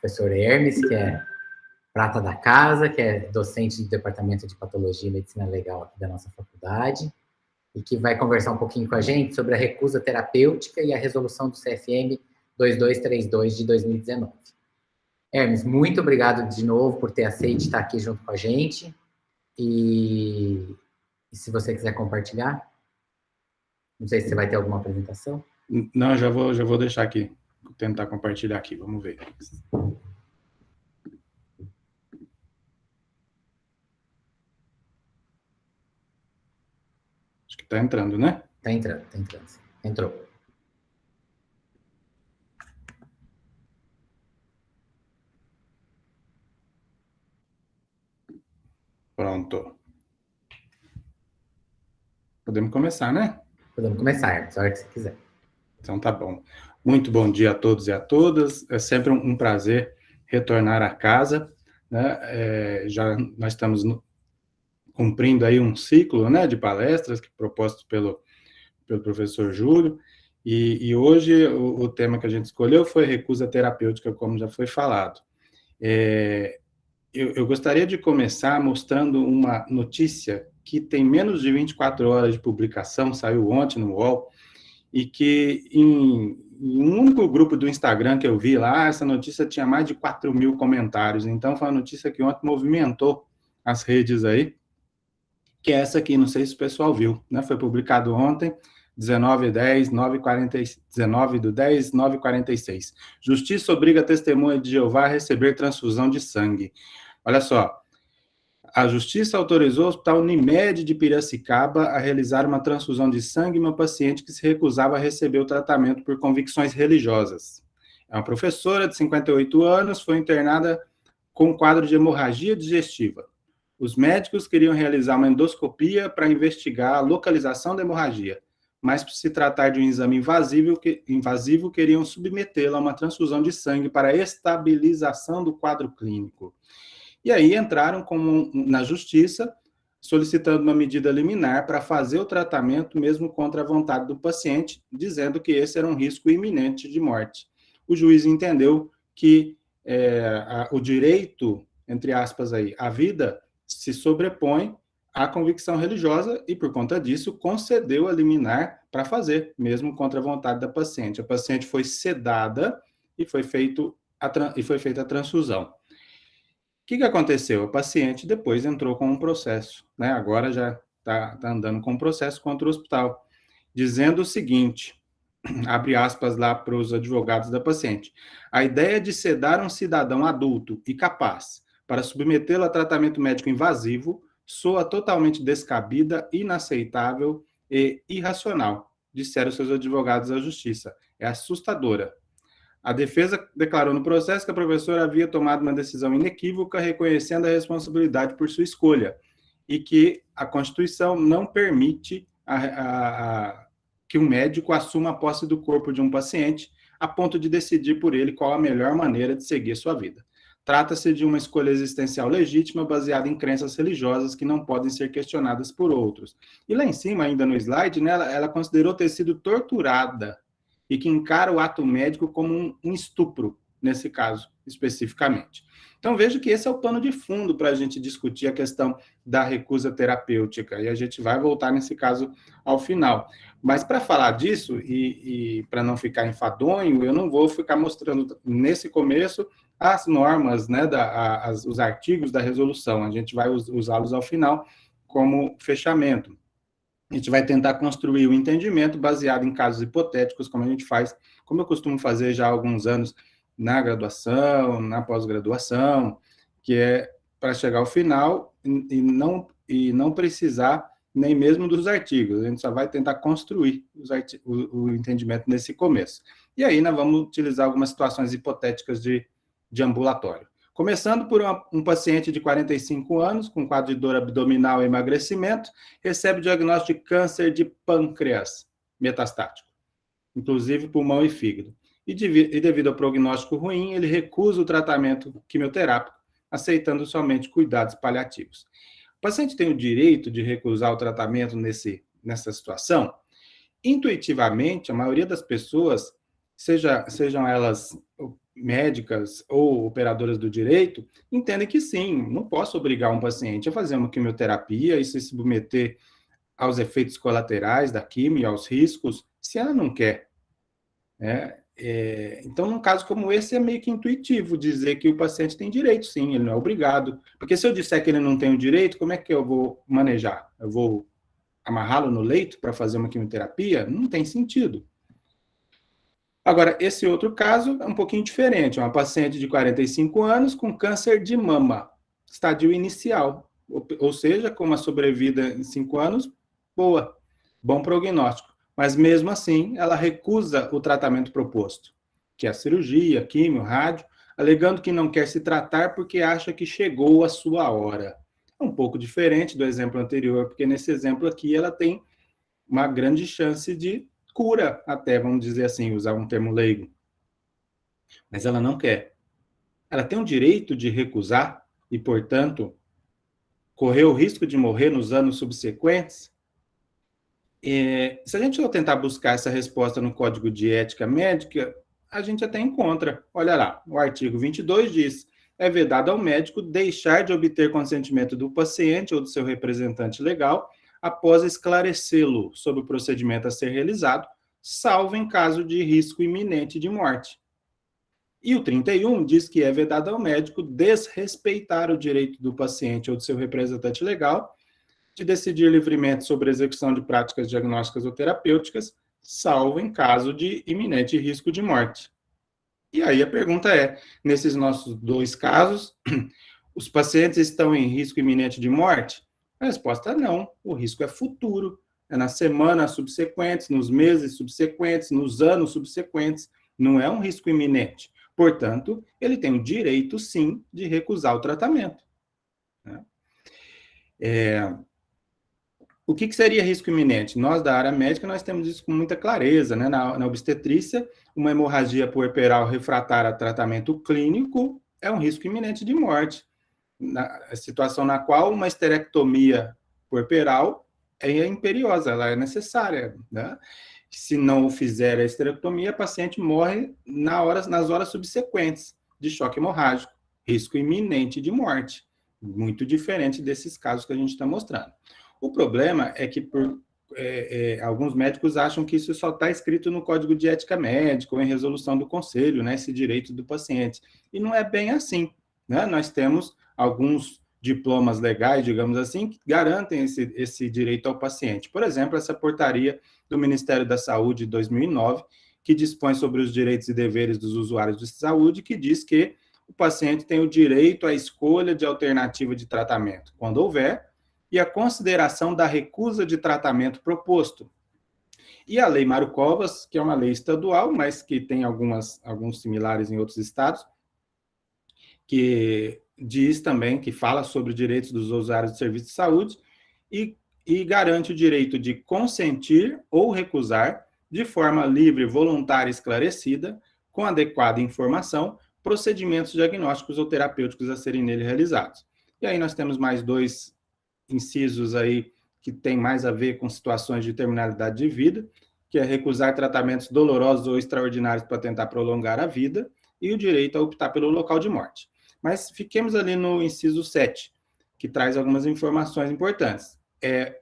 professor Hermes, que é prata da casa, que é docente do Departamento de Patologia e Medicina Legal aqui da nossa faculdade, e que vai conversar um pouquinho com a gente sobre a recusa terapêutica e a resolução do CFM 2232 de 2019. Hermes, muito obrigado de novo por ter aceito estar aqui junto com a gente. E se você quiser compartilhar, não sei se você vai ter alguma apresentação. Não, já vou deixar aqui, vou tentar compartilhar aqui, vamos ver. Acho que está entrando, né? Está entrando. Entrou. Pronto. Podemos começar, né? Podemos começar, Hermes, a hora que você quiser. Então tá bom. Muito bom dia a todos e a todas. É sempre um prazer retornar à casa, né? Nós estamos cumprindo aí um ciclo, né, de palestras proposto pelo professor Júlio, e hoje o tema que a gente escolheu foi recusa terapêutica, como já foi falado. Eu gostaria de começar mostrando uma notícia que tem menos de 24 horas de publicação, saiu ontem no UOL, e que em um único grupo do Instagram que eu vi lá, essa notícia tinha mais de 4.000 comentários, então foi uma notícia que ontem movimentou as redes aí, que é essa aqui, não sei se o pessoal viu, né? Foi publicado ontem, 19/10/946. Justiça obriga a testemunha de Jeová a receber transfusão de sangue. Olha só, a Justiça autorizou o Hospital Unimed de Piracicaba a realizar uma transfusão de sangue em uma paciente que se recusava a receber o tratamento por convicções religiosas. É uma professora de 58 anos, foi internada com um quadro de hemorragia digestiva. Os médicos queriam realizar uma endoscopia para investigar a localização da hemorragia, mas por se tratar de um exame invasivo queriam submetê-la a uma transfusão de sangue para a estabilização do quadro clínico. E aí entraram na justiça, solicitando uma medida liminar para fazer o tratamento mesmo contra a vontade do paciente, dizendo que esse era um risco iminente de morte. O juiz entendeu que o direito, entre aspas, aí, à vida se sobrepõe à convicção religiosa e, por conta disso, concedeu a liminar para fazer, mesmo contra a vontade da paciente. A paciente foi sedada e foi feita a transfusão. O que aconteceu? A paciente depois entrou com um processo, né? Agora já está andando com um processo contra o hospital, dizendo o seguinte, abre aspas lá para os advogados da paciente: a ideia de sedar um cidadão adulto e capaz para submetê-lo a tratamento médico invasivo soa totalmente descabida, inaceitável e irracional, disseram seus advogados à justiça. É assustadora. A defesa declarou no processo que a professora havia tomado uma decisão inequívoca, reconhecendo a responsabilidade por sua escolha, e que a Constituição não permite que um médico assuma a posse do corpo de um paciente a ponto de decidir por ele qual a melhor maneira de seguir sua vida. Trata-se de uma escolha existencial legítima baseada em crenças religiosas que não podem ser questionadas por outros. E lá em cima, ainda no slide, né, ela considerou ter sido torturada e que encara o ato médico como um estupro, nesse caso, especificamente. Então, vejo que esse é o pano de fundo para a gente discutir a questão da recusa terapêutica, e a gente vai voltar nesse caso ao final. Mas, para falar disso, e para não ficar enfadonho, eu não vou ficar mostrando, nesse começo, as normas, né, os artigos da resolução. A gente vai usá-los ao final como fechamento. A gente vai tentar construir o entendimento baseado em casos hipotéticos, como a gente faz, como eu costumo fazer já há alguns anos na graduação, na pós-graduação, que é para chegar ao final e não precisar nem mesmo dos artigos. A gente só vai tentar construir o entendimento nesse começo. E aí nós vamos utilizar algumas situações hipotéticas de ambulatório. Começando por um paciente de 45 anos, com quadro de dor abdominal e emagrecimento, recebe o diagnóstico de câncer de pâncreas metastático, inclusive pulmão e fígado. E devido ao prognóstico ruim, ele recusa o tratamento quimioterápico, aceitando somente cuidados paliativos. O paciente tem o direito de recusar o tratamento nessa situação? Intuitivamente, a maioria das pessoas, sejam elas médicas ou operadoras do direito entendem que sim, não posso obrigar um paciente a fazer uma quimioterapia e se submeter aos efeitos colaterais da quimio, aos riscos, se ela não quer. Então, num caso como esse, é meio que intuitivo dizer que o paciente tem direito, sim, ele não é obrigado. Porque se eu disser que ele não tem o direito, como é que eu vou manejar? Eu vou amarrá-lo no leito para fazer uma quimioterapia? Não tem sentido. Agora, esse outro caso é um pouquinho diferente. É uma paciente de 45 anos com câncer de mama, estadio inicial. Ou seja, com uma sobrevida em 5 anos, boa, bom prognóstico. Mas, mesmo assim, ela recusa o tratamento proposto, que é a cirurgia, químio, rádio, alegando que não quer se tratar porque acha que chegou a sua hora. É um pouco diferente do exemplo anterior, porque nesse exemplo aqui ela tem uma grande chance de cura, até, vamos dizer assim, usar um termo leigo. Mas ela não quer. Ela tem o direito de recusar e, portanto, correr o risco de morrer nos anos subsequentes? Se a gente for tentar buscar essa resposta no Código de Ética Médica, a gente até encontra. Olha lá, o artigo 22 diz: é vedado ao médico deixar de obter consentimento do paciente ou do seu representante legal após esclarecê-lo sobre o procedimento a ser realizado, salvo em caso de risco iminente de morte. E o 31 diz que é vedado ao médico desrespeitar o direito do paciente ou do seu representante legal de decidir livremente sobre a execução de práticas diagnósticas ou terapêuticas, salvo em caso de iminente risco de morte. E aí a pergunta é, nesses nossos dois casos, os pacientes estão em risco iminente de morte? A resposta é não, o risco é futuro, é nas semanas subsequentes, nos meses subsequentes, nos anos subsequentes, não é um risco iminente. Portanto, ele tem o direito, sim, de recusar o tratamento. O que seria risco iminente? Nós, da área médica, nós temos isso com muita clareza, né? Na obstetrícia, uma hemorragia puerperal refratária a tratamento clínico é um risco iminente de morte. Na situação na qual uma esterectomia puerperal é imperiosa, ela é necessária, né? Se não fizer a esterectomia, a paciente morre nas horas subsequentes de choque hemorrágico, risco iminente de morte, muito diferente desses casos que a gente está mostrando. O problema é que alguns médicos acham que isso só está escrito no Código de Ética Médica ou em resolução do conselho, né, esse direito do paciente. E não é bem assim, né? Nós temos alguns diplomas legais, digamos assim, que garantem esse direito ao paciente. Por exemplo, essa portaria do Ministério da Saúde de 2009, que dispõe sobre os direitos e deveres dos usuários de saúde, que diz que o paciente tem o direito à escolha de alternativa de tratamento, quando houver, e a consideração da recusa de tratamento proposto. E a Lei Mário Covas, que é uma lei estadual, mas que tem alguns similares em outros estados, que diz também, que fala sobre direitos dos usuários de serviços de saúde e garante o direito de consentir ou recusar, de forma livre, voluntária e esclarecida, com adequada informação, procedimentos diagnósticos ou terapêuticos a serem nele realizados. E aí nós temos mais dois incisos aí que tem mais a ver com situações de terminalidade de vida, que é recusar tratamentos dolorosos ou extraordinários para tentar prolongar a vida, e o direito a optar pelo local de morte. Mas fiquemos ali no inciso 7, que traz algumas informações importantes. É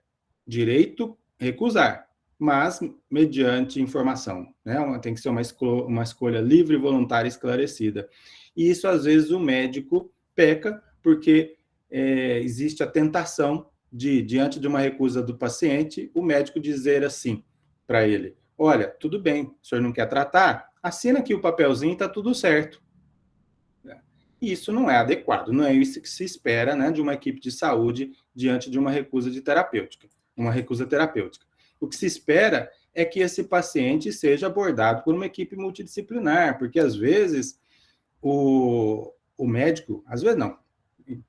direito recusar, mas mediante informação, né? Tem que ser uma escolha livre, voluntária e esclarecida. E isso, às vezes, o médico peca, porque existe a tentação de, diante de uma recusa do paciente, o médico dizer assim para ele: olha, tudo bem, o senhor não quer tratar? Assina aqui o papelzinho e está tudo certo. E isso não é adequado, não é isso que se espera, né, de uma equipe de saúde diante de uma recusa terapêutica. O que se espera é que esse paciente seja abordado por uma equipe multidisciplinar, porque às vezes o médico, às vezes não,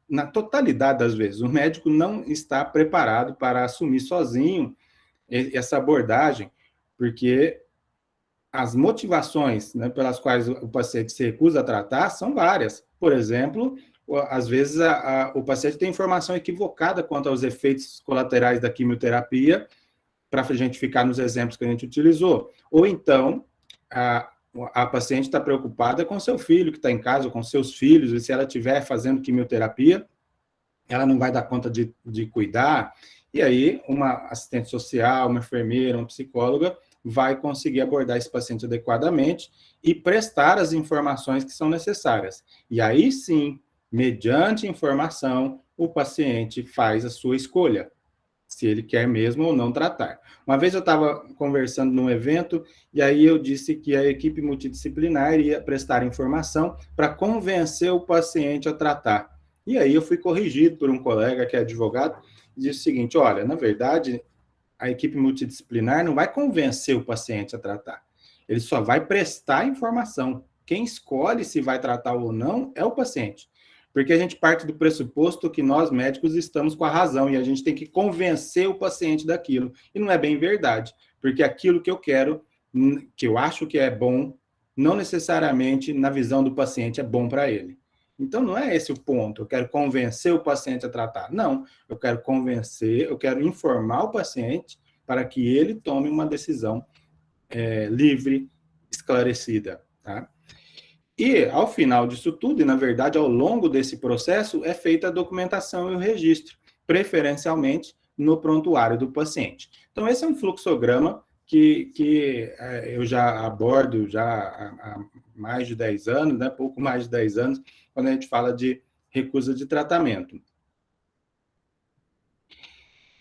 na totalidade das vezes, o médico não está preparado para assumir sozinho essa abordagem, porque as motivações, né, pelas quais o paciente se recusa a tratar são várias. Por exemplo, às vezes o paciente tem informação equivocada quanto aos efeitos colaterais da quimioterapia, para a gente ficar nos exemplos que a gente utilizou. Ou então, a paciente está preocupada com seu filho que está em casa, ou com seus filhos, e se ela estiver fazendo quimioterapia, ela não vai dar conta de cuidar, e aí uma assistente social, uma enfermeira, uma psicóloga vai conseguir abordar esse paciente adequadamente e prestar as informações que são necessárias. E aí sim, mediante informação, o paciente faz a sua escolha, se ele quer mesmo ou não tratar. Uma vez eu estava conversando num evento, e aí eu disse que a equipe multidisciplinar iria prestar informação para convencer o paciente a tratar. E aí eu fui corrigido por um colega que é advogado, e disse o seguinte, olha, na verdade, a equipe multidisciplinar não vai convencer o paciente a tratar, ele só vai prestar informação. Quem escolhe se vai tratar ou não é o paciente. Porque a gente parte do pressuposto que nós, médicos, estamos com a razão e a gente tem que convencer o paciente daquilo. E não é bem verdade, porque aquilo que eu quero, que eu acho que é bom, não necessariamente, na visão do paciente, é bom para ele. Então, não é esse o ponto. Eu quero convencer o paciente a tratar. Não, eu quero convencer, eu quero informar o paciente para que ele tome uma decisão livre, esclarecida, tá? E, ao final disso tudo, e na verdade, ao longo desse processo, é feita a documentação e o registro, preferencialmente no prontuário do paciente. Então, esse é um fluxograma que eu já abordo já há mais de 10 anos, né, pouco mais de 10 anos, quando a gente fala de recusa de tratamento.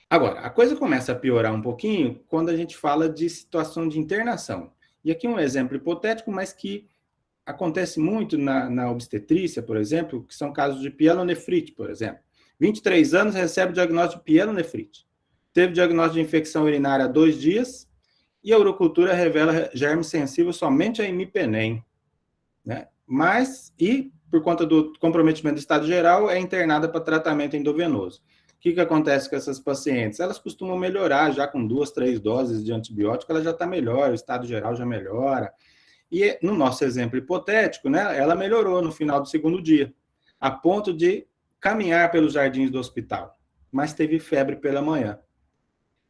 Agora, a coisa começa a piorar um pouquinho quando a gente fala de situação de internação. E aqui um exemplo hipotético, mas que acontece muito na obstetrícia, por exemplo, que são casos de pielonefrite, por exemplo. 23 anos, recebe o diagnóstico de pielonefrite. Teve diagnóstico de infecção urinária há 2 dias e a urocultura revela germe sensível somente a imipenem, né? Mas, e por conta do comprometimento do estado geral, é internada para tratamento endovenoso. O que acontece com essas pacientes? Elas costumam melhorar já com 2, 3 doses de antibiótico, ela já está melhor, o estado geral já melhora. E no nosso exemplo hipotético, né, ela melhorou no final do 2º dia, a ponto de caminhar pelos jardins do hospital, mas teve febre pela manhã.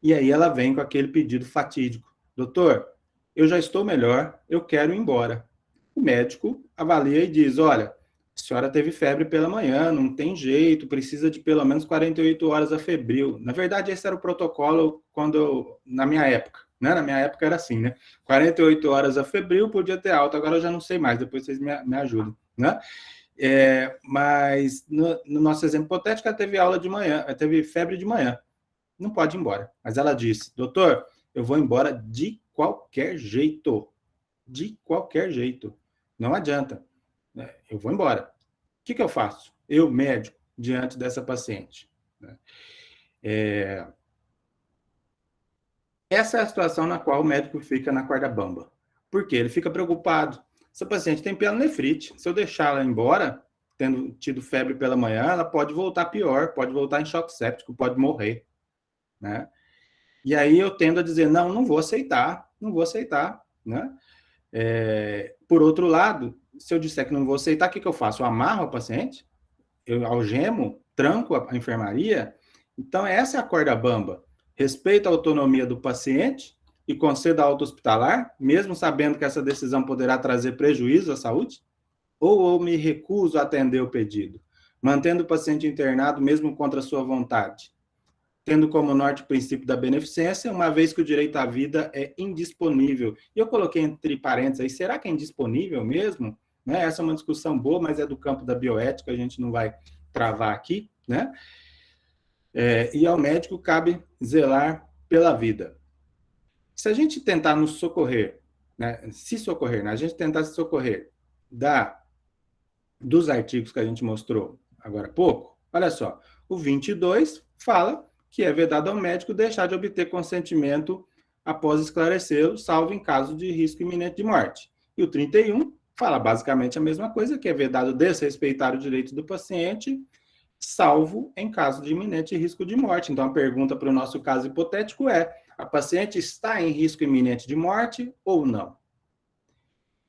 E aí ela vem com aquele pedido fatídico. Doutor, eu já estou melhor, eu quero ir embora. O médico avalia e diz, olha, a senhora teve febre pela manhã, não tem jeito, precisa de pelo menos 48 horas a febril. Na verdade, esse era o protocolo na minha época. Né? Na minha época era assim, né? 48 horas a febril, podia ter alta, agora eu já não sei mais, depois vocês me ajudam, né? Mas no nosso exemplo hipotético, ela teve aula de manhã, ela teve febre de manhã, não pode ir embora. Mas ela disse, doutor, eu vou embora de qualquer jeito, não adianta, né? Eu vou embora. O que eu faço? Eu, médico, diante dessa paciente, né? Essa é a situação na qual o médico fica na corda bamba. Por quê? Ele fica preocupado. Se a paciente tem pielonefrite, se eu deixar ela embora, tendo tido febre pela manhã, ela pode voltar pior, pode voltar em choque séptico, pode morrer, né? E aí eu tendo a dizer, não vou aceitar, né? Por outro lado, se eu disser que não vou aceitar, o que eu faço? Eu amarro a paciente? Eu algemo? Tranco a enfermaria? Então, essa é a corda bamba. Respeito a autonomia do paciente e conceda alta hospitalar, mesmo sabendo que essa decisão poderá trazer prejuízo à saúde? Ou eu me recuso a atender o pedido, mantendo o paciente internado mesmo contra a sua vontade, tendo como norte o princípio da beneficência, uma vez que o direito à vida é indisponível. E eu coloquei entre parênteses aí, será que é indisponível mesmo? Né? Essa é uma discussão boa, mas é do campo da bioética, a gente não vai travar aqui, né? E ao médico cabe zelar pela vida. Se a gente tentar nos socorrer, né, a gente tentar se socorrer dos artigos que a gente mostrou agora há pouco, olha só, o 22 fala que é vedado ao médico deixar de obter consentimento após esclarecê-lo, salvo em caso de risco iminente de morte. E o 31 fala basicamente a mesma coisa, que é vedado desrespeitar o direito do paciente, salvo em caso de iminente risco de morte. Então, a pergunta para o nosso caso hipotético é, a paciente está em risco iminente de morte ou não?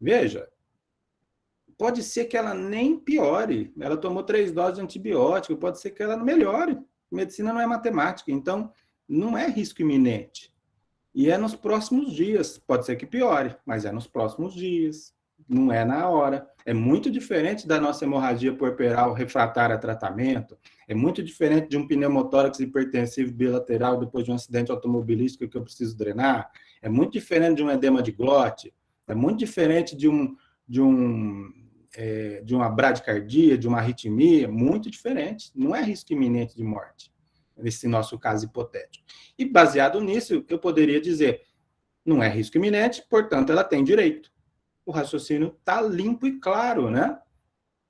Veja, pode ser que ela nem piore, ela tomou 3 doses de antibiótico, pode ser que ela não melhore. Medicina não é matemática, então não é risco iminente. E é nos próximos dias. Pode ser que piore, mas é nos próximos dias. Não é na hora. É muito diferente da nossa hemorragia puerperal refratária a tratamento. É muito diferente de um pneumotórax hipertensivo bilateral depois de um acidente automobilístico que eu preciso drenar. É muito diferente de um edema de glote. É muito diferente de uma bradicardia, de uma arritmia. Muito diferente. Não é risco iminente de morte, nesse nosso caso hipotético. E baseado nisso, eu poderia dizer, não é risco iminente, portanto, ela tem direito. O raciocínio está limpo e claro, né?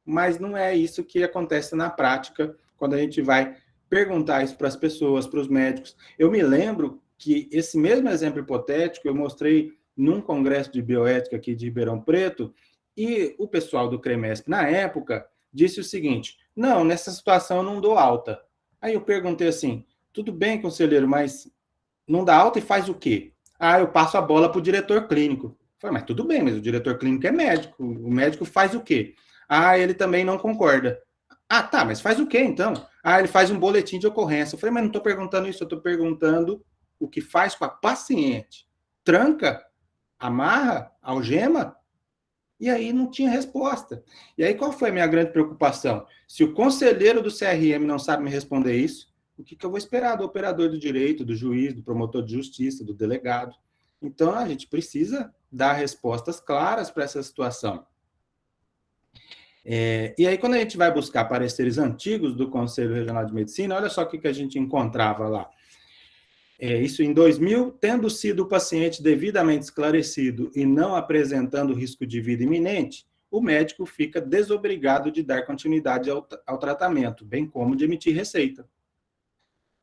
Mas não é isso que acontece na prática quando a gente vai perguntar isso para as pessoas, para os médicos. Eu me lembro que esse mesmo exemplo hipotético eu mostrei num congresso de bioética aqui de Ribeirão Preto, e o pessoal do CREMESP, na época, disse o seguinte, não, nessa situação eu não dou alta. Aí eu perguntei assim, tudo bem, conselheiro, mas não dá alta e faz o quê? Ah, eu passo a bola para o diretor clínico. Eu falei, mas tudo bem, mas o diretor clínico é médico. O médico faz o quê? Ah, ele também não concorda. Ah, tá, mas faz o quê então? Ah, ele faz um boletim de ocorrência. Eu falei, mas não estou perguntando isso, eu estou perguntando o que faz com a paciente. Tranca, amarra, algema? E aí não tinha resposta. E aí qual foi a minha grande preocupação? Se o conselheiro do CRM não sabe me responder isso, o que eu vou esperar do operador do direito, do juiz, do promotor de justiça, do delegado? Então, a gente precisa dar respostas claras para essa situação. E aí, quando a gente vai buscar pareceres antigos do Conselho Regional de Medicina, olha só o que a gente encontrava lá. Isso em 2000, tendo sido o paciente devidamente esclarecido e não apresentando risco de vida iminente, o médico fica desobrigado de dar continuidade ao tratamento, bem como de emitir receita.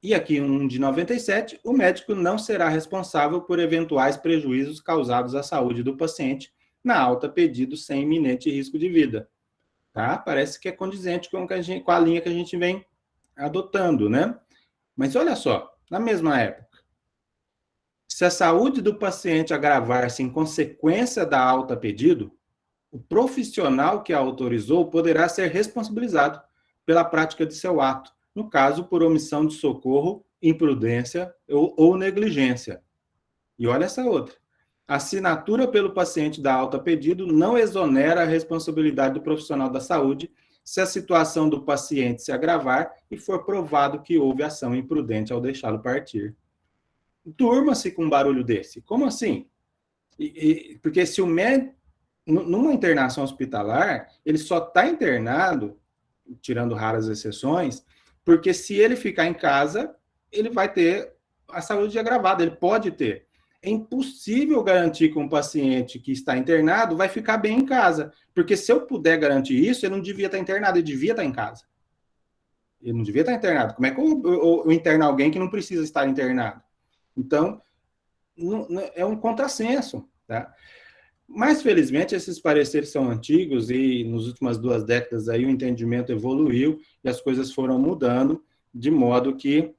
E aqui, um de 97, o médico não será responsável por eventuais prejuízos causados à saúde do paciente na alta pedido sem iminente risco de vida. Tá? Parece que é condizente com a linha que a gente vem adotando, né? Mas olha só, na mesma época, se a saúde do paciente agravar-se em consequência da alta pedido, o profissional que a autorizou poderá ser responsabilizado pela prática de seu ato, no caso, por omissão de socorro, imprudência ou negligência. E olha essa outra. A assinatura pelo paciente da alta pedido não exonera a responsabilidade do profissional da saúde se a situação do paciente se agravar e for provado que houve ação imprudente ao deixá-lo partir. Durma-se com um barulho desse. Como assim? Porque se o médico, numa internação hospitalar, ele só está internado, tirando raras exceções, porque se ele ficar em casa, ele vai ter a saúde agravada, ele pode ter. É impossível garantir que um paciente que está internado vai ficar bem em casa, porque se eu puder garantir isso, ele não devia estar internado, ele devia estar em casa. Ele não devia estar internado. Como é que eu interno alguém que não precisa estar internado? Então, é um contrassenso, tá? Mas, felizmente, esses pareceres são antigos e, nas últimas 2 décadas, aí, o entendimento evoluiu e as coisas foram mudando, de modo que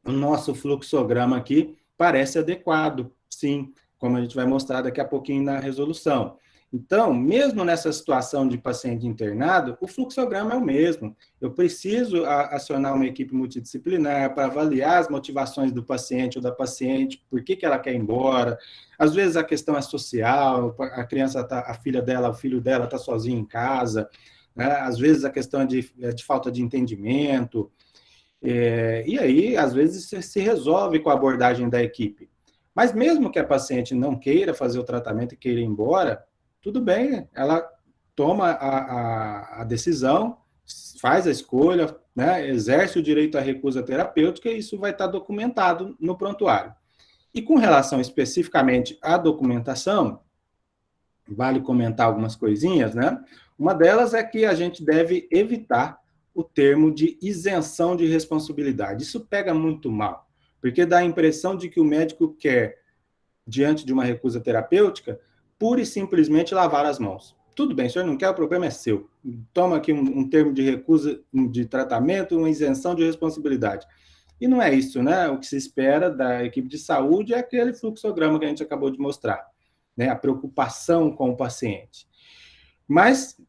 o nosso fluxograma aqui parece adequado, sim, como a gente vai mostrar daqui a pouquinho na resolução. Então, mesmo nessa situação de paciente internado, o fluxograma é o mesmo. Eu preciso acionar uma equipe multidisciplinar para avaliar as motivações do paciente ou da paciente, por que ela quer ir embora. Às vezes a questão é social, a criança, a filha dela, o filho dela está sozinho em casa, né? Às vezes a questão é de falta de entendimento. E aí, às vezes, se resolve com a abordagem da equipe. Mas mesmo que a paciente não queira fazer o tratamento e queira ir embora, tudo bem, ela toma a decisão, faz a escolha, né, exerce o direito à recusa terapêutica e isso vai estar documentado no prontuário. E com relação especificamente à documentação, vale comentar algumas coisinhas, né? Uma delas é que a gente deve evitar o termo de isenção de responsabilidade. Isso pega muito mal, porque dá a impressão de que o médico quer, diante de uma recusa terapêutica, pura e simplesmente lavar as mãos. Tudo bem, o senhor não quer, o problema é seu. Toma aqui um termo de recusa de tratamento, uma isenção de responsabilidade. E não é isso, né? O que se espera da equipe de saúde é aquele fluxograma que a gente acabou de mostrar, né? A preocupação com o paciente. Mas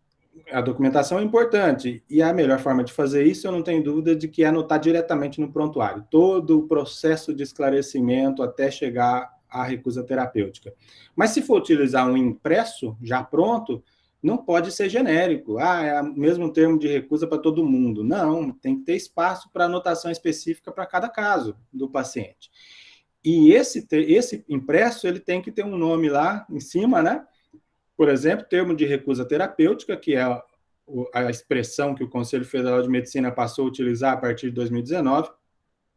a documentação é importante, e a melhor forma de fazer isso, eu não tenho dúvida de que é anotar diretamente no prontuário, todo o processo de esclarecimento até chegar à recusa terapêutica. Mas se for utilizar um impresso, já pronto, não pode ser genérico, é o mesmo termo de recusa para todo mundo. Não, tem que ter espaço para anotação específica para cada caso do paciente. E esse impresso, ele tem que ter um nome lá em cima, né? Por exemplo, termo de recusa terapêutica, que é a expressão que o Conselho Federal de Medicina passou a utilizar a partir de 2019,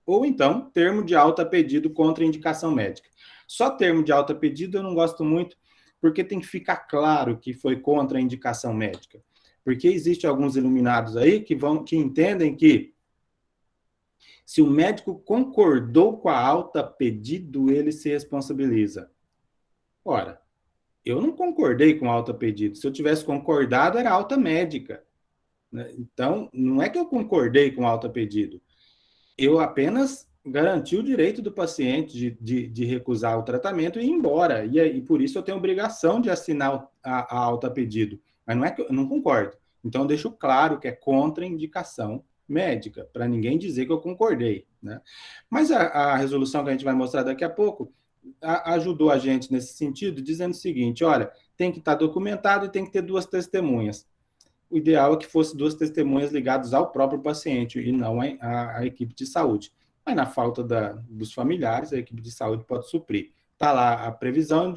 ou então, termo de alta pedido contra indicação médica. Só termo de alta pedido eu não gosto muito, porque tem que ficar claro que foi contra a indicação médica. Porque existem alguns iluminados aí que entendem que se o médico concordou com a alta pedido, ele se responsabiliza. Ora, eu não concordei com alta pedido. Se eu tivesse concordado, era alta médica. Né? Então, não é que eu concordei com alta pedido. Eu apenas garanti o direito do paciente de recusar o tratamento e ir embora. E por isso eu tenho obrigação de assinar a alta pedido. Mas não é que eu não concordo. Então, eu deixo claro que é contraindicação médica, para ninguém dizer que eu concordei. Né? Mas a resolução que a gente vai mostrar daqui a pouco ajudou a gente nesse sentido, dizendo o seguinte, olha, tem que estar documentado e tem que ter 2 testemunhas. O ideal é que fosse 2 testemunhas ligadas ao próprio paciente e não à equipe de saúde. Mas na falta dos familiares, a equipe de saúde pode suprir. Está lá a previsão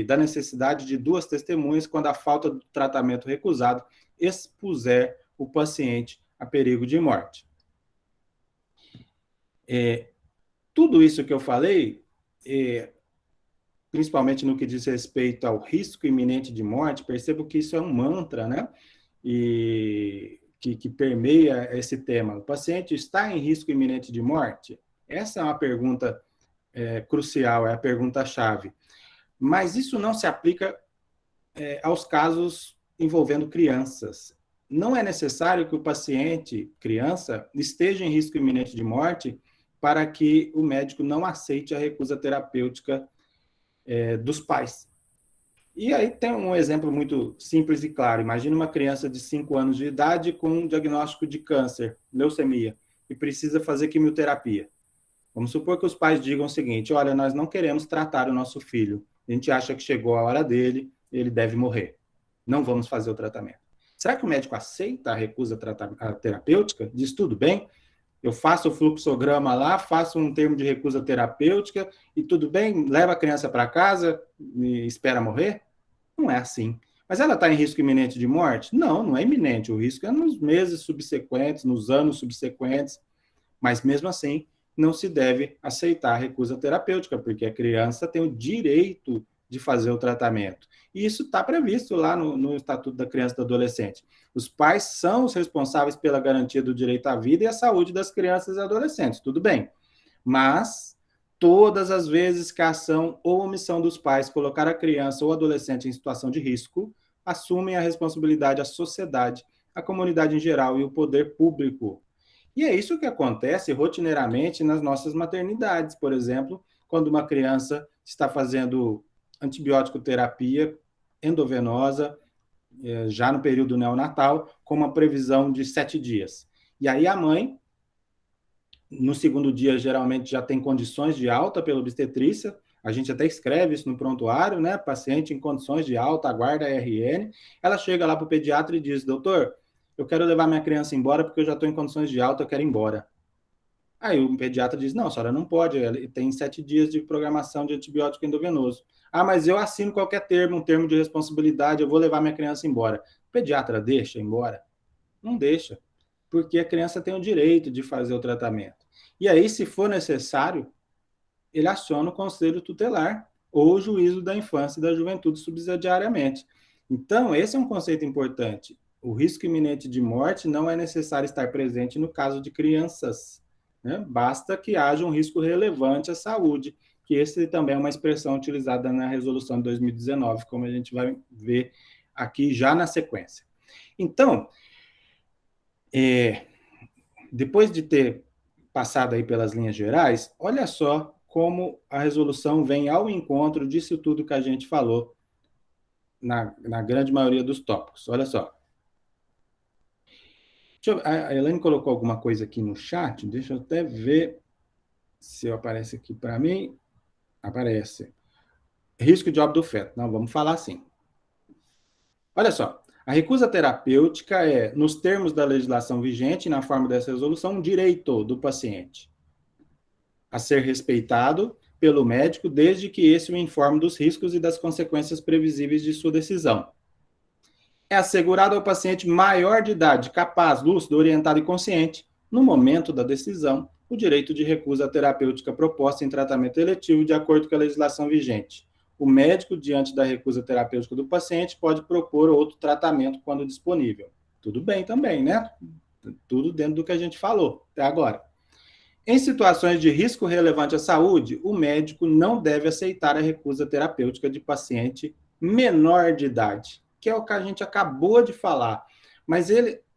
da necessidade de 2 testemunhas quando a falta do tratamento recusado expuser o paciente a perigo de morte. Tudo isso que eu falei, principalmente no que diz respeito ao risco iminente de morte, percebo que isso é um mantra, né? E que permeia esse tema. O paciente está em risco iminente de morte? Essa é uma pergunta crucial, é a pergunta-chave. Mas isso não se aplica aos casos envolvendo crianças. Não é necessário que o paciente, criança, esteja em risco iminente de morte para que o médico não aceite a recusa terapêutica dos pais. E aí tem um exemplo muito simples e claro. Imagina uma criança de 5 anos de idade com um diagnóstico de câncer, leucemia, e precisa fazer quimioterapia. Vamos supor que os pais digam o seguinte, olha, nós não queremos tratar o nosso filho. A gente acha que chegou a hora dele, ele deve morrer. Não vamos fazer o tratamento. Será que o médico aceita a recusa terapêutica? Diz, tudo bem, eu faço o fluxograma lá, faço um termo de recusa terapêutica e tudo bem, leva a criança para casa e espera morrer? Não é assim. Mas ela está em risco iminente de morte? Não, não é iminente. O risco é nos meses subsequentes, nos anos subsequentes. Mas mesmo assim, não se deve aceitar a recusa terapêutica, porque a criança tem o direito de fazer o tratamento. E isso está previsto lá no Estatuto da Criança e do Adolescente. Os pais são os responsáveis pela garantia do direito à vida e à saúde das crianças e adolescentes, tudo bem. Mas, todas as vezes que a ação ou omissão dos pais colocar a criança ou adolescente em situação de risco, assumem a responsabilidade a sociedade, a comunidade em geral e o poder público. E é isso que acontece rotineiramente nas nossas maternidades, por exemplo, quando uma criança está fazendo antibiótico terapia endovenosa, já no período neonatal, com uma previsão de 7 dias. E aí a mãe, no segundo dia, geralmente já tem condições de alta pela obstetrícia, a gente até escreve isso no prontuário, né? Paciente em condições de alta, aguarda RN. Ela chega lá para o pediatra e diz, doutor, eu quero levar minha criança embora porque eu já estou em condições de alta, eu quero ir embora. Aí o pediatra diz, não, a senhora não pode, ele tem 7 dias de programação de antibiótico endovenoso. Ah, mas eu assino qualquer termo, um termo de responsabilidade, eu vou levar minha criança embora. O pediatra deixa embora? Não deixa, porque a criança tem o direito de fazer o tratamento. E aí, se for necessário, ele aciona o conselho tutelar ou o juízo da infância e da juventude subsidiariamente. Então, esse é um conceito importante. O risco iminente de morte não é necessário estar presente no caso de crianças, né? Basta que haja um risco relevante à saúde, que esse também é uma expressão utilizada na resolução de 2019, como a gente vai ver aqui já na sequência. Então, depois de ter passado aí pelas linhas gerais, olha só como a resolução vem ao encontro disso tudo que a gente falou na grande maioria dos tópicos. Olha só. A Elaine colocou alguma coisa aqui no chat, deixa eu até ver se aparece aqui para mim. Aparece. Risco de óbito do feto. Não, vamos falar assim. Olha só. A recusa terapêutica é, nos termos da legislação vigente, na forma dessa resolução, um direito do paciente a ser respeitado pelo médico, desde que esse o informe dos riscos e das consequências previsíveis de sua decisão. É assegurado ao paciente maior de idade, capaz, lúcido, orientado e consciente, no momento da decisão, o direito de recusa terapêutica proposta em tratamento eletivo de acordo com a legislação vigente. O médico, diante da recusa terapêutica do paciente, pode propor outro tratamento quando disponível. Tudo bem também, né? Tudo dentro do que a gente falou até agora. Em situações de risco relevante à saúde, o médico não deve aceitar a recusa terapêutica de paciente menor de idade, que é o que a gente acabou de falar. Mas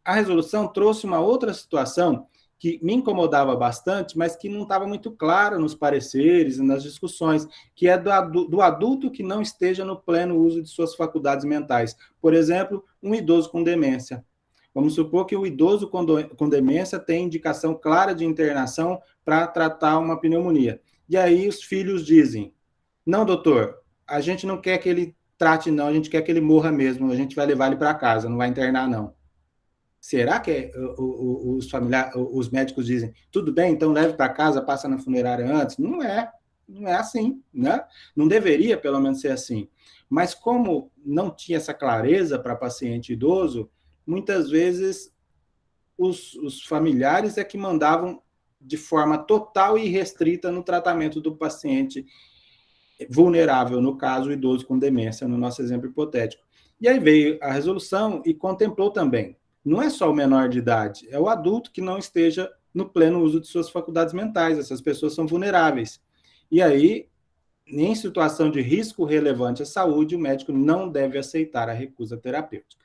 a resolução trouxe uma outra situação que me incomodava bastante, mas que não estava muito clara nos pareceres e nas discussões, que é do adulto que não esteja no pleno uso de suas faculdades mentais. Por exemplo, um idoso com demência. Vamos supor que o idoso com demência tem indicação clara de internação para tratar uma pneumonia. E aí os filhos dizem, não, doutor, a gente não quer que ele trate, não, a gente quer que ele morra mesmo, a gente vai levar ele para casa, não vai internar, não. Será que os médicos dizem, tudo bem, então leve para casa, passa na funerária antes? Não é assim, né? Não deveria, pelo menos, ser assim. Mas como não tinha essa clareza para paciente idoso, muitas vezes os familiares é que mandavam de forma total e restrita no tratamento do paciente vulnerável, no caso, o idoso com demência, no nosso exemplo hipotético. E aí veio a resolução e contemplou também, não é só o menor de idade, é o adulto que não esteja no pleno uso de suas faculdades mentais, essas pessoas são vulneráveis. E aí, em situação de risco relevante à saúde, o médico não deve aceitar a recusa terapêutica.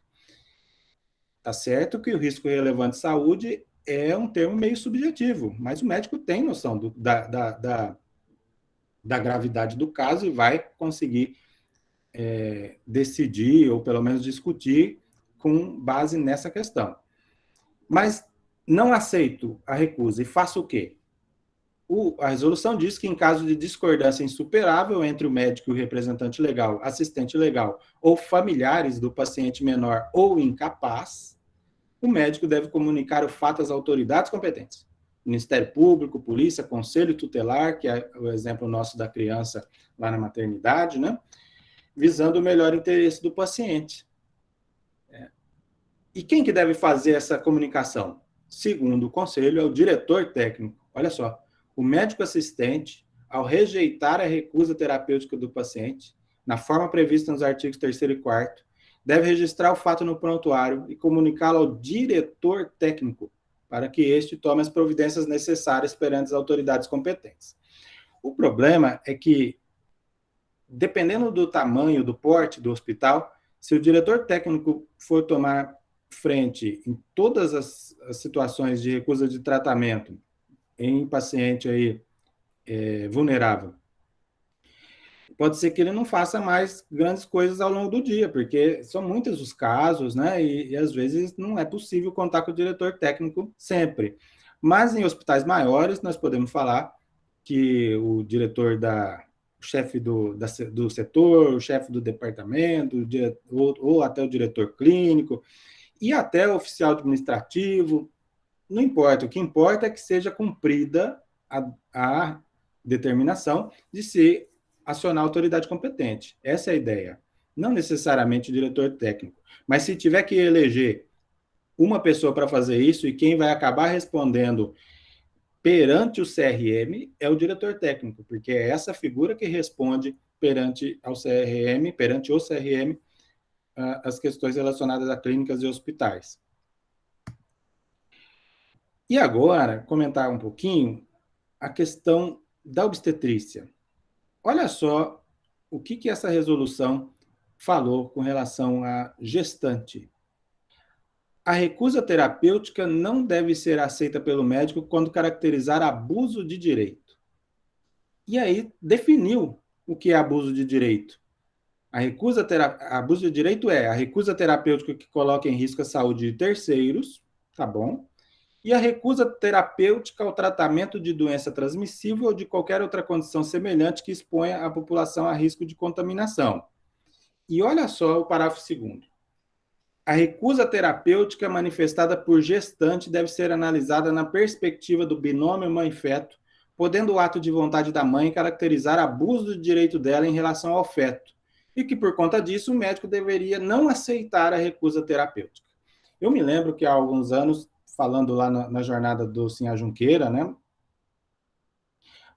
Tá certo que o risco relevante à saúde é um termo meio subjetivo, mas o médico tem noção da gravidade do caso e vai conseguir decidir, ou pelo menos discutir, com base nessa questão. Mas não aceito a recusa e faço o quê? A resolução diz que, em caso de discordância insuperável entre o médico e o representante legal, assistente legal ou familiares do paciente menor ou incapaz, o médico deve comunicar o fato às autoridades competentes. Ministério Público, Polícia, Conselho Tutelar, que é o exemplo nosso da criança lá na maternidade, né? Visando o melhor interesse do paciente. E quem que deve fazer essa comunicação? Segundo o Conselho, é o diretor técnico. Olha só, o médico assistente, ao rejeitar a recusa terapêutica do paciente, na forma prevista nos artigos 3º e 4º, deve registrar o fato no prontuário e comunicá-lo ao diretor técnico, para que este tome as providências necessárias perante as autoridades competentes. O problema é que, dependendo do tamanho, do porte do hospital, se o diretor técnico for tomar frente em todas as situações de recusa de tratamento em paciente aí, vulnerável, pode ser que ele não faça mais grandes coisas ao longo do dia, porque são muitos os casos, né? E às vezes não é possível contar com o diretor técnico sempre. Mas em hospitais maiores, nós podemos falar que o diretor o chefe do setor, o chefe do departamento, ou até o diretor clínico, e até o oficial administrativo, não importa. O que importa é que seja cumprida a determinação de se acionar a autoridade competente. Essa é a ideia. Não necessariamente o diretor técnico. Mas se tiver que eleger uma pessoa para fazer isso, e quem vai acabar respondendo perante o CRM é o diretor técnico, porque é essa figura que responde perante o CRM, as questões relacionadas a clínicas e hospitais. E agora, comentar um pouquinho a questão da obstetrícia. Olha só o que essa resolução falou com relação à gestante. A recusa terapêutica não deve ser aceita pelo médico quando caracterizar abuso de direito. E aí definiu o que é abuso de direito. Abuso de direito é a recusa terapêutica que coloca em risco a saúde de terceiros, tá bom? E a recusa terapêutica ao tratamento de doença transmissível ou de qualquer outra condição semelhante que exponha a população a risco de contaminação. E olha só o parágrafo 2º. A recusa terapêutica manifestada por gestante deve ser analisada na perspectiva do binômio mãe-feto, podendo o ato de vontade da mãe caracterizar abuso de direito dela em relação ao feto, e que, por conta disso, o médico deveria não aceitar a recusa terapêutica. Eu me lembro que há alguns anos, falando lá na jornada do Sinhá Junqueira, né,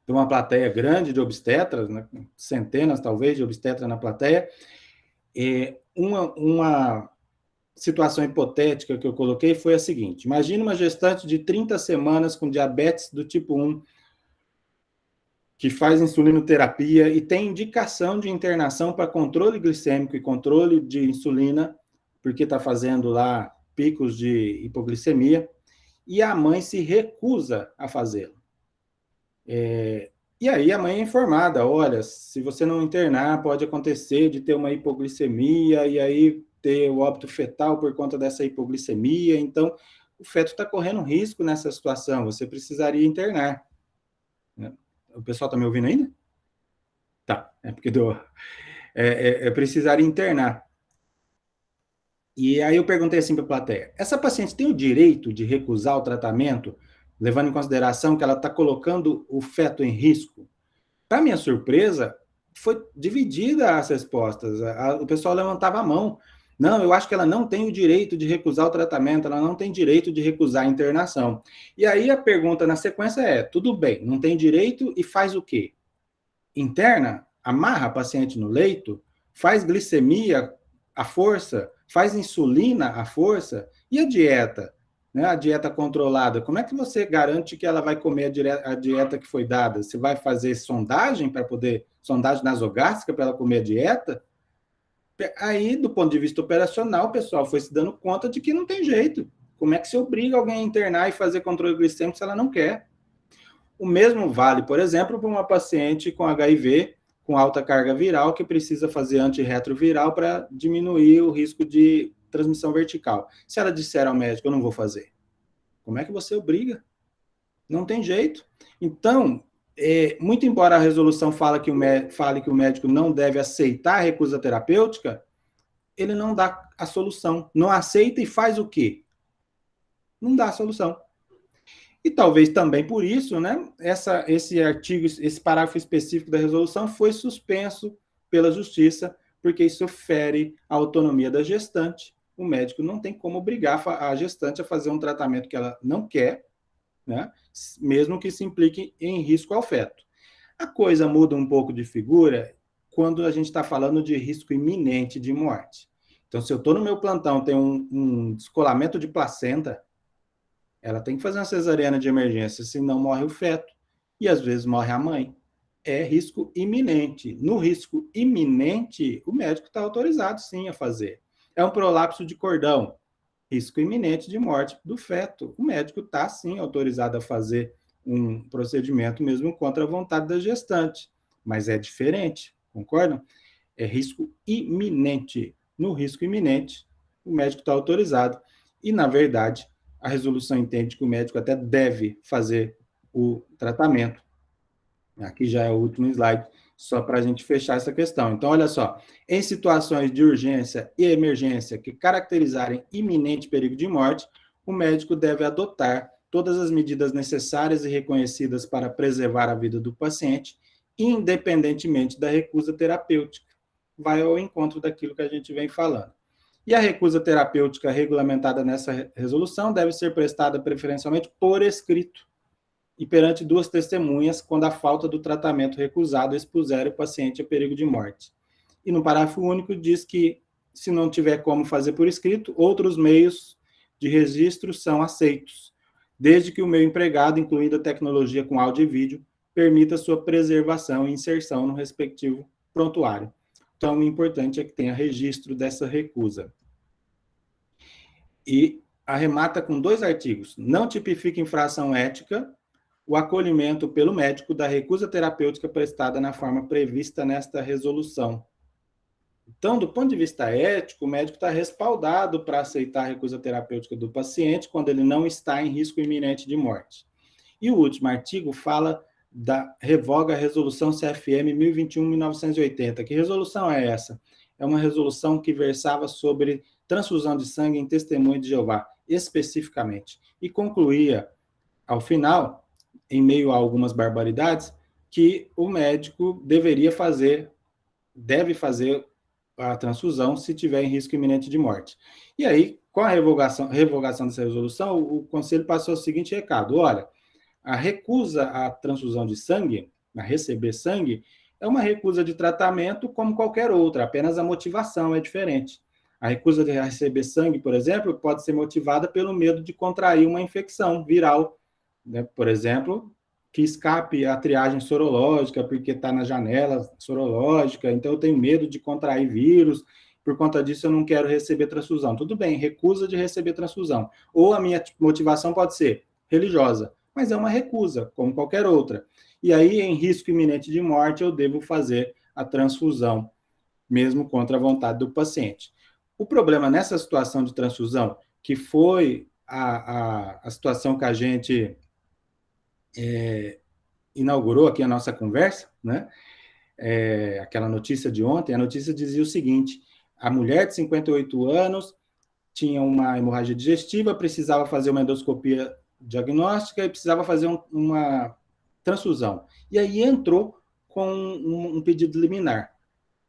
de uma plateia grande de obstetras, né, centenas, talvez, de obstetras na plateia, uma situação hipotética que eu coloquei foi a seguinte: imagine uma gestante de 30 semanas com diabetes do tipo 1, que faz insulinoterapia e tem indicação de internação para controle glicêmico e controle de insulina, porque está fazendo lá picos de hipoglicemia, e a mãe se recusa a fazê-lo. E aí a mãe é informada: olha, se você não internar, pode acontecer de ter uma hipoglicemia, e aí ter o óbito fetal por conta dessa hipoglicemia, então o feto está correndo risco nessa situação, você precisaria internar. O pessoal está me ouvindo ainda? Tá, é porque precisaria internar. E aí eu perguntei assim para a plateia: essa paciente tem o direito de recusar o tratamento, levando em consideração que ela está colocando o feto em risco? Para minha surpresa, foi dividida as respostas. O pessoal levantava a mão. Não, eu acho que ela não tem o direito de recusar o tratamento, ela não tem direito de recusar a internação. E aí a pergunta na sequência é: tudo bem, não tem direito e faz o quê? Interna, amarra a paciente no leito, faz glicemia à força, faz insulina à força, e a dieta? Né, a dieta controlada, como é que você garante que ela vai comer a dieta que foi dada? Você vai fazer sondagem nasogástrica para ela comer a dieta? Aí, do ponto de vista operacional, o pessoal foi se dando conta de que não tem jeito. Como é que se obriga alguém a internar e fazer controle glicêmico se ela não quer? O mesmo vale, por exemplo, para uma paciente com HIV, com alta carga viral, que precisa fazer antirretroviral para diminuir o risco de transmissão vertical. Se ela disser ao médico: eu não vou fazer, como é que você obriga? Não tem jeito. Então, muito embora a resolução fale que o médico não deve aceitar a recusa terapêutica, ele não dá a solução. Não aceita e faz o quê? Não dá a solução. E talvez também por isso, né, esse parágrafo específico da resolução foi suspenso pela Justiça, porque isso fere a autonomia da gestante. O médico não tem como obrigar a gestante a fazer um tratamento que ela não quer, né, mesmo que isso implique em risco ao feto. A coisa muda um pouco de figura quando a gente está falando de risco iminente de morte. Então, se eu estou no meu plantão, tem um descolamento de placenta, ela tem que fazer uma cesariana de emergência, senão morre o feto, e às vezes morre a mãe. É risco iminente. No risco iminente, o médico está autorizado, sim, a fazer. É um prolapso de cordão, risco iminente de morte do feto. O médico está, sim, autorizado a fazer um procedimento mesmo contra a vontade da gestante, mas é diferente, concordam? É risco iminente. No risco iminente, o médico está autorizado. E, na verdade, a resolução entende que o médico até deve fazer o tratamento. Aqui já é o último slide, só para a gente fechar essa questão. Então, olha só: em situações de urgência e emergência que caracterizarem iminente perigo de morte, o médico deve adotar todas as medidas necessárias e reconhecidas para preservar a vida do paciente, independentemente da recusa terapêutica. Vai ao encontro daquilo que a gente vem falando. E a recusa terapêutica regulamentada nessa resolução deve ser prestada preferencialmente por escrito e perante 2 testemunhas, quando a falta do tratamento recusado expuser o paciente a perigo de morte. E no parágrafo único diz que, se não tiver como fazer por escrito, outros meios de registro são aceitos, desde que o meio empregado, incluindo a tecnologia com áudio e vídeo, permita sua preservação e inserção no respectivo prontuário. Então, o importante é que tenha registro dessa recusa. E arremata com 2 artigos. Não tipifica infração ética o acolhimento pelo médico da recusa terapêutica prestada na forma prevista nesta resolução. Então, do ponto de vista ético, o médico está respaldado para aceitar a recusa terapêutica do paciente quando ele não está em risco iminente de morte. E o último artigo revoga a resolução CFM 1021/1980. Que resolução é essa? É uma resolução que versava sobre transfusão de sangue em testemunho de Jeová, especificamente. E concluía, ao final, em meio a algumas barbaridades, que o médico deve fazer a transfusão se tiver em risco iminente de morte. E aí, com a revogação dessa resolução, o Conselho passou o seguinte recado: olha, a recusa à transfusão de sangue, a receber sangue, é uma recusa de tratamento como qualquer outra, apenas a motivação é diferente. A recusa de receber sangue, por exemplo, pode ser motivada pelo medo de contrair uma infecção viral, né? Por exemplo, que escape a triagem sorológica, porque está na janela sorológica, então eu tenho medo de contrair vírus, por conta disso eu não quero receber transfusão. Tudo bem, recusa de receber transfusão. Ou a minha motivação pode ser religiosa, mas é uma recusa, como qualquer outra. E aí, em risco iminente de morte, eu devo fazer a transfusão, mesmo contra a vontade do paciente. O problema nessa situação de transfusão, que foi a situação que a gente inaugurou aqui a nossa conversa, né? Aquela notícia de ontem, a notícia dizia o seguinte: a mulher de 58 anos tinha uma hemorragia digestiva, precisava fazer uma endoscopia diagnóstica e precisava fazer uma transfusão. E aí entrou com um pedido liminar.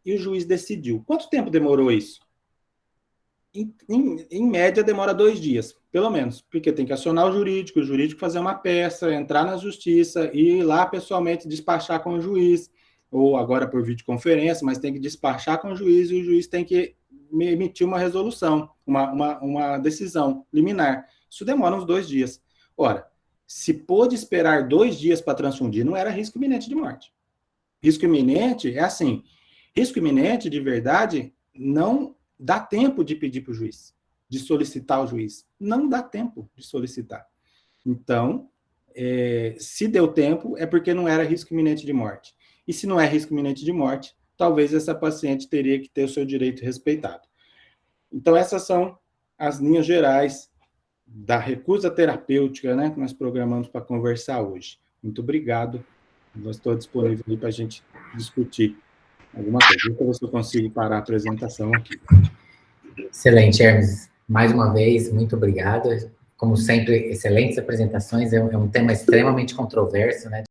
E o juiz decidiu. Quanto tempo demorou isso? Em média, demora 2 dias, pelo menos, porque tem que acionar o jurídico fazer uma peça, entrar na justiça, ir lá pessoalmente despachar com o juiz, ou agora por videoconferência, mas tem que despachar com o juiz e o juiz tem que emitir uma resolução, uma decisão liminar. Isso demora uns 2 dias. Ora, se pôde esperar 2 dias para transfundir, não era risco iminente de morte. Risco iminente é assim, risco iminente de verdade não dá tempo de pedir para o juiz, de solicitar ao juiz. Não dá tempo de solicitar. Então, se deu tempo, é porque não era risco iminente de morte. E se não é risco iminente de morte, talvez essa paciente teria que ter o seu direito respeitado. Então, essas são as linhas gerais da recusa terapêutica, né, que nós programamos para conversar hoje. Muito obrigado. Eu estou disponível aí para a gente discutir alguma coisa. Vou ver se eu consigo parar a apresentação aqui. Excelente, Hermes. Mais uma vez, muito obrigado. Como sempre, excelentes apresentações. É um tema extremamente controverso, né?